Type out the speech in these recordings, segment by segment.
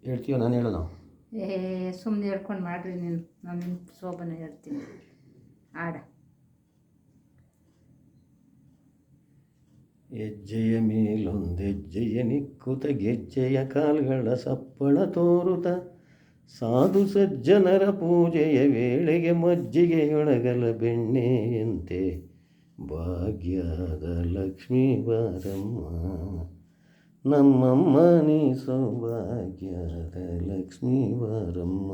ಹೇಳ್ತೀಯೋ ನಾನು ಹೇಳೋಣ? ಸುಮ್ಮನೆ ಹೇಳ್ಕೊಂಡು ಮಾಡ್ರಿ ನೀನು, ನಾನು ನಿನ್ನ ಶೋಭನ ಹೇಳ್ತೀನಿ ಆಡ. ಹೆಜ್ಜೆಯ ಮೇಲೊಂದೆಜ್ಜೆಯ ನಿಕ್ಕುತ ಗೆಜ್ಜೆಯ ಕಾಲ್ಗಳ ಸಪ್ಪಳ ತೋರುತ ಸಾಧು ಸಜ್ಜನರ ಪೂಜೆಯ ವೇಳೆಗೆ ಮಜ್ಜಿಗೆಯೊಳಗಲ ಬೆಣ್ಣೆಯಂತೆ ಭಾಗ್ಯದ ಲಕ್ಷ್ಮೀ ಬಾರಮ್ಮ ನಮ್ಮಮ್ಮ ನೀ ಸೌಭಾಗ್ಯದ ಲಕ್ಷ್ಮೀ ಬಾರಮ್ಮ.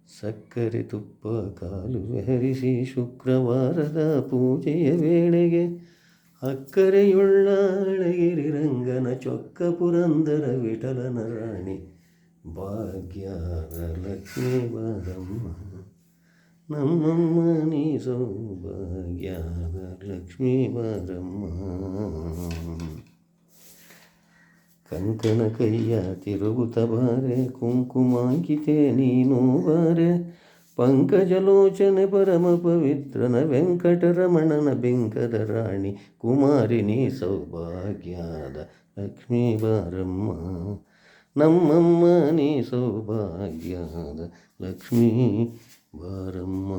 ಸಕ್ಕರೆ ತುಪ್ಪ ಕಾಲುವೆ ಹರಿಸಿ ಶುಕ್ರವಾರದ ಪೂಜೆಯ ವೇಳೆಗೆ ಅಕ್ಕರೆಯುಳ್ಳ ಅಳಗಿರಿ ರಂಗನ ಚೊಕ್ಕ ಪುರಂದರ ವಿಠಲನ ರಾಣಿ ಭಾಗ್ಯದ ಲಕ್ಷ್ಮೀ ಬಾರಮ್ಮ ನಮ್ಮಮ್ಮ ನೀ ಸೌಭಾಗ್ಯದ ಲಕ್ಷ್ಮೀ ಬಾರಮ್ಮ. ಕಂಕಣ ಕೈಯ ತಿರುಗುತ್ತ ಬಾರೆ ಕುಂಕುಮಾಂಕಿತೆ ನೀನು ಬಾರೆ ಪಂಕಜಲೋಚನೆ ಪರಮ ಪವಿತ್ರನ ವೆಂಕಟರಮಣನ ಬೆಂಕದ ರಾಣಿ ಕುಮಾರಿ ನೀ ಸೌಭಾಗ್ಯದ ಲಕ್ಷ್ಮೀ ಬಾರಮ್ಮ ನಮ್ಮಮ್ಮ ನೀ ಸೌಭಾಗ್ಯದ ಲಕ್ಷ್ಮೀ ಬಾರಮ್ಮ.